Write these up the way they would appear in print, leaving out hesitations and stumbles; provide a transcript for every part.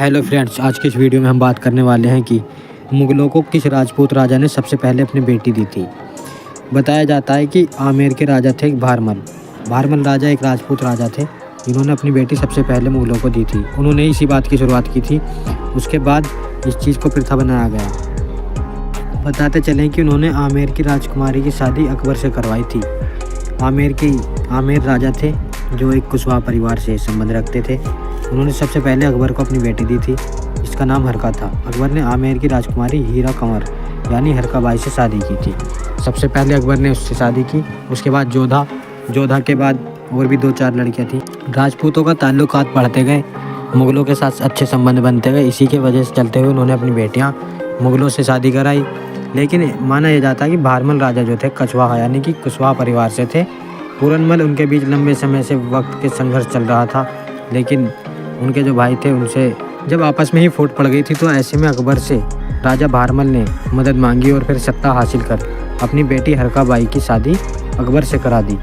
Hello friends, आज की इस वीडियो में हम बात करने वाले हैं कि मुग़लों को किस राजपूत राजा ने सबसे पहले अपनी बेटी दी थी। बताया जाता है कि आमेर के राजा थे भारमल राजा एक राजपूत राजा थे जिन्होंने अपनी बेटी सबसे पहले मुग़लों को दी थी। उन्होंने इसी बात की शुरुआत की थी। उसके बाद इस चीज़ को प्रथा बनाया गया। बताते चलें कि उन्होंने आमेर की राजकुमारी की शादी अकबर से करवाई थी। आमेर राजा थे जो एक कुशवाहा परिवार से संबंध रखते थे। उन्होंने सबसे पहले अकबर को अपनी बेटी दी थी जिसका नाम हरका था। अकबर ने आमेर की राजकुमारी हीरा कंवर यानी हरका बाई से शादी की थी। सबसे पहले अकबर ने उससे शादी की। उसके बाद जोधा के बाद और भी 2-4 लड़कियां थी। राजपूतों का ताल्लुकात बढ़ते गए, मुग़लों के साथ अच्छे संबंध बनते गए। इसी के वजह से चलते हुए उन्होंने अपनी बेटियाँ मुग़लों से शादी कराई। लेकिन माना यह जाता है कि भारमल राजा जो थे कछवाहा यानी कि कुशवाहा परिवार से थे। पूरनमल उनके बीच लंबे समय से वक्त के संघर्ष चल रहा था। लेकिन उनके जो भाई थे उनसे जब आपस में ही फूट पड़ गई थी, तो ऐसे में अकबर से राजा भारमल ने मदद मांगी और फिर सत्ता हासिल कर अपनी बेटी हरका बाई की शादी अकबर से करा दी।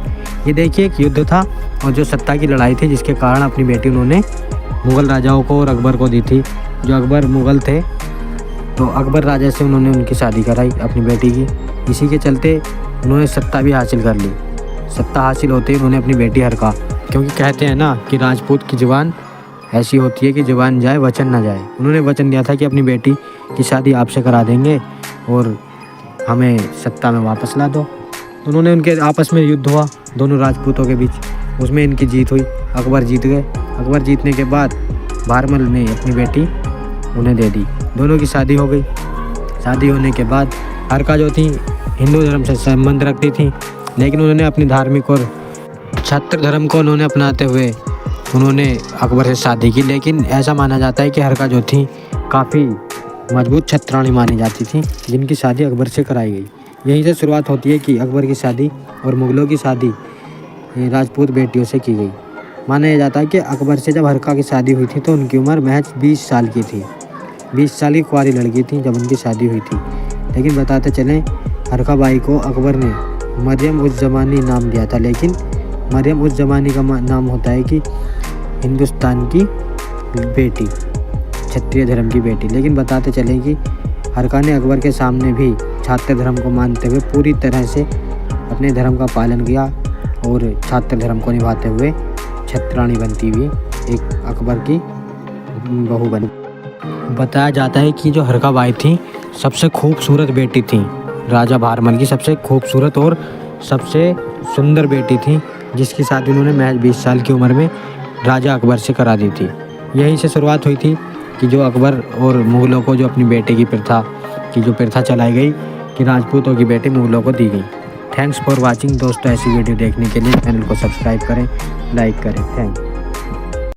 ये देखिए एक युद्ध था और जो सत्ता की लड़ाई थी जिसके कारण अपनी बेटी उन्होंने मुग़ल राजाओं को और अकबर को दी थी। जो अकबर मुग़ल थे तो अकबर राजा से उन्होंने उनकी शादी कराई अपनी बेटी की। इसी के चलते उन्होंने सत्ता भी हासिल कर ली। सत्ता हासिल होते ही उन्होंने अपनी बेटी हरका, क्योंकि कहते हैं ना कि राजपूत की ज़ुबान ऐसी होती है कि ज़ुबान जाए वचन ना जाए। उन्होंने वचन दिया था कि अपनी बेटी की शादी आपसे करा देंगे और हमें सत्ता में वापस ला दो। तो उन्होंने उनके आपस में युद्ध हुआ दोनों राजपूतों के बीच। उसमें इनकी जीत हुई, अकबर जीत गए। अकबर जीतने के बाद भारमल ने अपनी बेटी उन्हें दे दी। दोनों की शादी हो गई। शादी होने के बाद हरका जो थी हिंदू धर्म से संबंध रखती थी, लेकिन उन्होंने अपनी धार्मिक और क्षत्रिय धर्म को उन्होंने अपनाते हुए उन्होंने अकबर से शादी की। लेकिन ऐसा माना जाता है कि हरका जो थी काफ़ी मजबूत क्षत्रियाणी मानी जाती थी, जिनकी शादी अकबर से कराई गई। यहीं से शुरुआत होती है कि अकबर की शादी और मुग़लों की शादी राजपूत बेटियों से की गई। माना जाता है कि अकबर से जब हरका की शादी हुई थी तो उनकी उम्र महज 20 साल की थी। 20 साल की कुंवारी लड़की थी जब उनकी शादी हुई थी। लेकिन बताते चलें हरका बाई को अकबर ने मरियम उज़ ज़मानी नाम दिया था। लेकिन मरियम उज़ ज़मानी का नाम होता है कि हिंदुस्तान की बेटी, क्षत्रिय धर्म की बेटी। लेकिन बताते चलें कि हरका ने अकबर के सामने भी क्षत्रिय धर्म को मानते हुए पूरी तरह से अपने धर्म का पालन किया और क्षत्रिय धर्म को निभाते हुए क्षत्रियाणी बनती हुई एक अकबर की बहू बनी। बताया जाता है कि जो हरका बाई थी सबसे खूबसूरत बेटी थी राजा भारमल की, सबसे खूबसूरत और सबसे सुंदर बेटी थी, जिसकी शादी उन्होंने महज 20 साल की उम्र में राजा अकबर से करा दी थी। यहीं से शुरुआत हुई थी कि जो अकबर और मुग़लों को जो अपनी बेटे की प्रथा चलाई गई कि राजपूतों की बेटी मुग़लों को दी गई। थैंक्स फॉर वाचिंग दोस्तों। ऐसी वीडियो देखने के लिए चैनल को सब्सक्राइब करें, लाइक करें। Thank you.